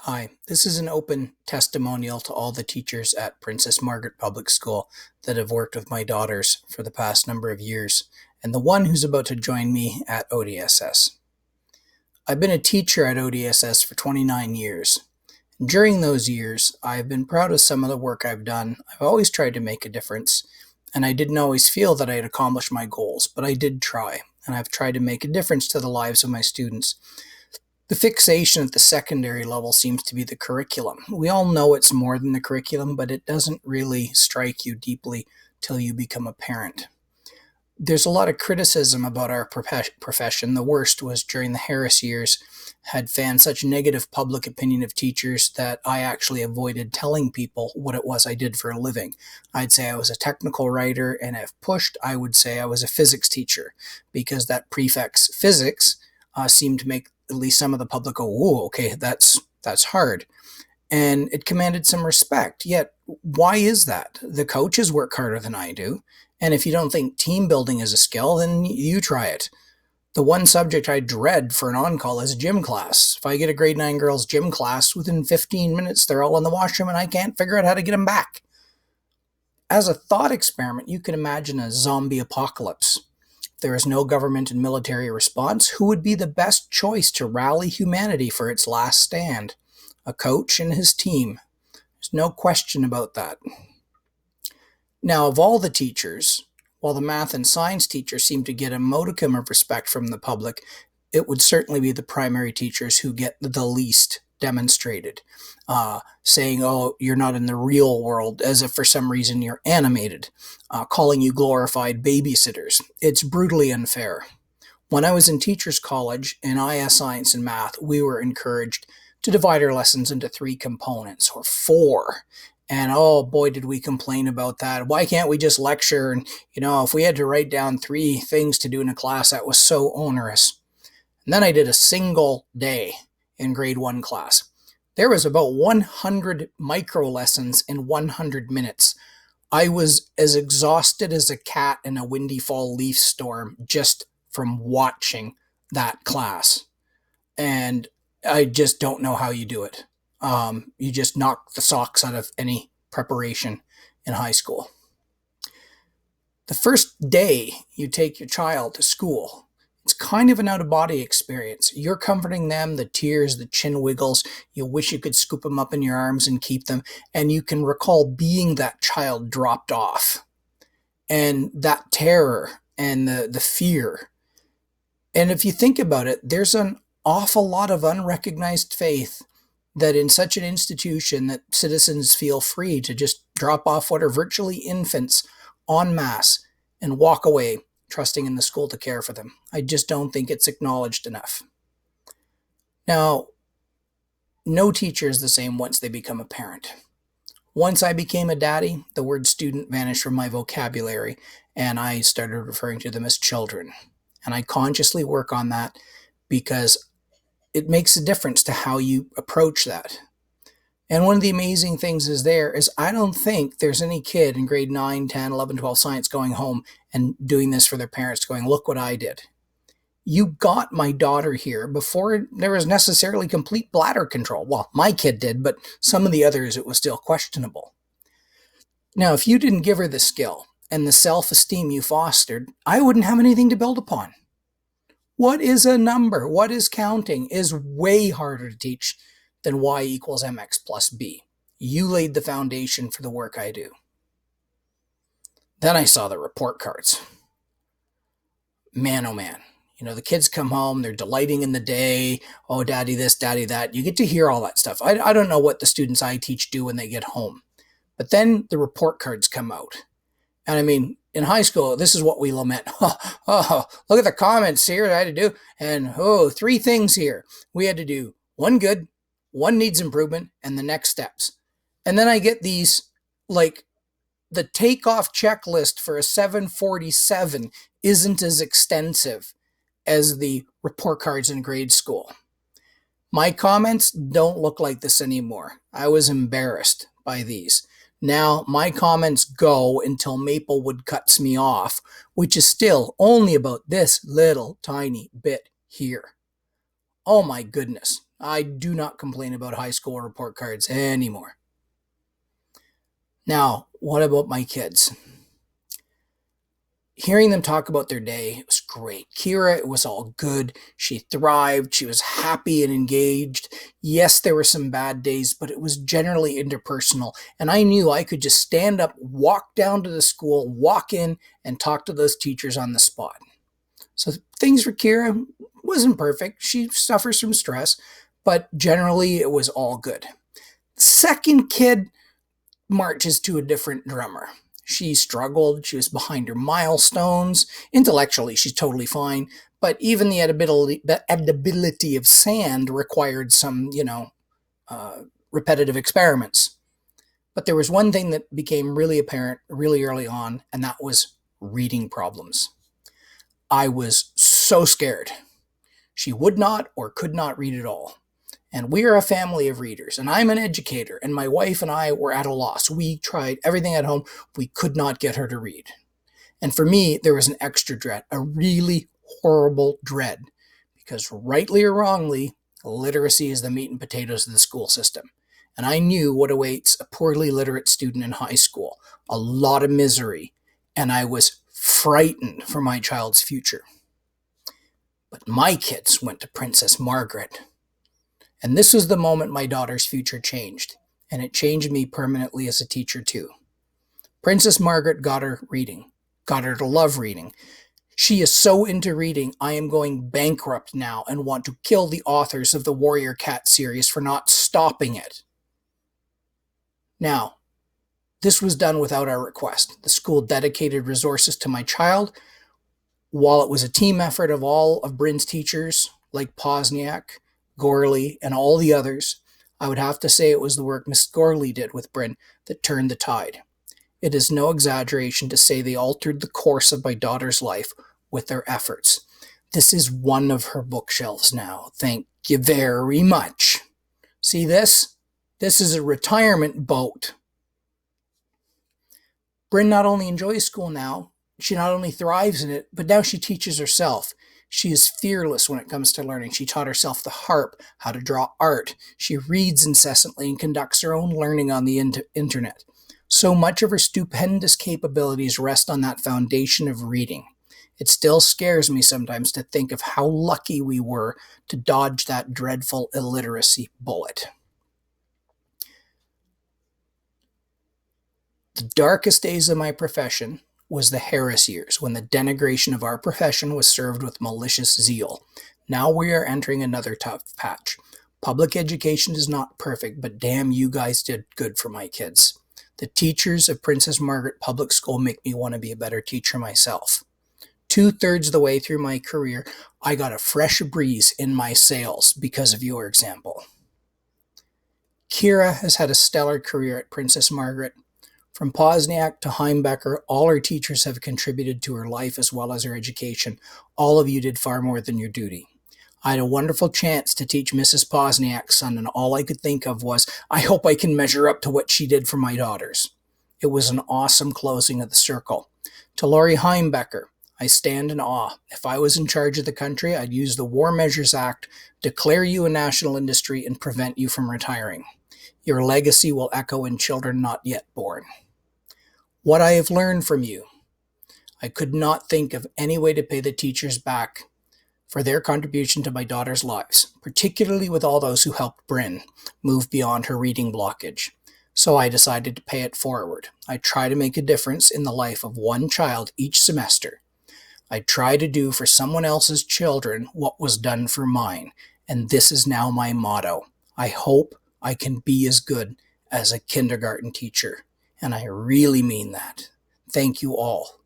Hi, this is an open testimonial to all the teachers at Princess Margaret Public School that have worked with my daughters for the past number of years, and the one who's about to join me at ODSS. I've been a teacher at ODSS for 29 years. During those years, I've been proud of some of the work I've done. I've always tried to make a difference, and I didn't always feel that I had accomplished my goals, but I did try, and I've tried to make a difference to the lives of my students. The fixation at the secondary level seems to be the curriculum. We all know it's more than the curriculum, but it doesn't really strike you deeply till you become a parent. There's a lot of criticism about our profession. The worst was during the Harris years, had fanned such negative public opinion of teachers that I actually avoided telling people what it was I did for a living. I'd say I was a technical writer, and if pushed, I would say I was a physics teacher, because that prefix physics seemed to make at least some of the public go, "Whoa, okay, that's hard." And it commanded some respect. Yet, why is that? The coaches work harder than I do. And if you don't think team building is a skill, then you try it. The one subject I dread for an on-call is gym class. If I get a grade 9 girls gym class, within 15 minutes, they're all in the washroom and I can't figure out how to get them back. As a thought experiment, you can imagine a zombie apocalypse. If there is no government and military response, who would be the best choice to rally humanity for its last stand? A coach and his team. There's no question about that. Now, of all the teachers, while the math and science teachers seem to get a modicum of respect from the public, it would certainly be the primary teachers who get the least demonstrated, saying, "Oh, you're not in the real world," as if for some reason you're animated, calling you glorified babysitters. It's brutally unfair. When I was in teachers college in IS science and math, we were encouraged to divide our lessons into 3 components or 4. And oh boy, did we complain about that. Why can't we just lecture? And if we had to write down 3 things to do in a class, that was so onerous. And then I did a single day in grade 1 class. There was about 100 micro lessons in 100 minutes. I was as exhausted as a cat in a windy fall leaf storm just from watching that class. And I just don't know how you do it. You just knock the socks out of any preparation in high school. The first day you take your child to school, it's kind of an out-of-body experience. You're comforting them, the tears, the chin wiggles. You wish you could scoop them up in your arms and keep them. And you can recall being that child dropped off. And that terror and the fear. And if you think about it, there's an awful lot of unrecognized faith that in such an institution that citizens feel free to just drop off what are virtually infants en masse and walk away, trusting in the school to care for them. I just don't think it's acknowledged enough. Now, no teacher is the same once they become a parent. Once I became a daddy, the word student vanished from my vocabulary, and I started referring to them as children. And I consciously work on that because it makes a difference to how you approach that. And one of the amazing things is I don't think there's any kid in grade 9, 10, 11, 12 science going home and doing this for their parents, going, "Look what I did." You got my daughter here before there was necessarily complete bladder control. Well, my kid did, but some of the others, it was still questionable. Now, if you didn't give her the skill and the self-esteem you fostered, I wouldn't have anything to build upon. What is a number? What is counting is way harder to teach than y equals mx plus b. You laid the foundation for the work I do. Then I saw the report cards. Man, oh man. The kids come home, they're delighting in the day. Oh, daddy this, daddy that. You get to hear all that stuff. I don't know what the students I teach do when they get home. But then the report cards come out. And I mean, in high school, this is what we lament. Oh, look at the comments here I had to do. And 3 things here. We had to do 1 good, 1 needs improvement, and the next steps. And then I get these, like, the takeoff checklist for a 747 isn't as extensive as the report cards in grade school. My comments don't look like this anymore. I was embarrassed by these. Now, my comments go until Maplewood cuts me off, which is still only about this little tiny bit here. Oh my goodness, I do not complain about high school report cards anymore. Now, what about my kids? Hearing them talk about their day was great. Keira, it was all good. She thrived. She was happy and engaged. Yes, there were some bad days, but it was generally interpersonal. And I knew I could just stand up, walk down to the school, walk in, and talk to those teachers on the spot. So things for Keira wasn't perfect. She suffers from stress, but generally it was all good. Second kid marches to a different drummer. She struggled. She was behind her milestones. Intellectually, she's totally fine. But even the edibility of sand required some, repetitive experiments. But there was one thing that became really apparent really early on, and that was reading problems. I was so scared. She would not or could not read at all. And we are a family of readers, and I'm an educator, and my wife and I were at a loss. We tried everything at home. We could not get her to read. And for me, there was an extra dread, a really horrible dread, because rightly or wrongly, literacy is the meat and potatoes of the school system. And I knew what awaits a poorly literate student in high school, a lot of misery, and I was frightened for my child's future. But my kids went to Princess Margaret. And this was the moment my daughter's future changed, and it changed me permanently as a teacher too. Princess Margaret got her reading, got her to love reading. She is so into reading, I am going bankrupt now and want to kill the authors of the Warrior Cat series for not stopping it. Now, this was done without our request. The school dedicated resources to my child. While it was a team effort of all of Brynn's teachers, like Posniak, Gorley, and all the others, I would have to say it was the work Miss Gorley did with Brynn that turned the tide. It is no exaggeration to say they altered the course of my daughter's life with their efforts. This is one of her bookshelves now. Thank you very much. See this? This is a retirement boat. Brynn not only enjoys school now, she not only thrives in it, but now she teaches herself. She is fearless when it comes to learning. She taught herself the harp, how to draw art. She reads incessantly and conducts her own learning on the internet. So much of her stupendous capabilities rest on that foundation of reading. It still scares me sometimes to think of how lucky we were to dodge that dreadful illiteracy bullet. The darkest days of my profession was the Harris years, when the denigration of our profession was served with malicious zeal. Now we are entering another tough patch. Public education is not perfect, but damn, you guys did good for my kids. The teachers of Princess Margaret Public School make me want to be a better teacher myself. 2/3 of the way through my career, I got a fresh breeze in my sails because of your example. Keira has had a stellar career at Princess Margaret. From Posniak to Heimbecker, all her teachers have contributed to her life as well as her education. All of you did far more than your duty. I had a wonderful chance to teach Mrs. Posniak's son, and all I could think of was, I hope I can measure up to what she did for my daughters. It was an awesome closing of the circle. To Laurie Heimbecker, I stand in awe. If I was in charge of the country, I'd use the War Measures Act, declare you a national industry, and prevent you from retiring. Your legacy will echo in children not yet born. What I have learned from you. I could not think of any way to pay the teachers back for their contribution to my daughter's lives, particularly with all those who helped Brynn move beyond her reading blockage. So I decided to pay it forward. I try to make a difference in the life of one child each semester. I try to do for someone else's children what was done for mine, and this is now my motto. I hope I can be as good as a kindergarten teacher. And I really mean that. Thank you all.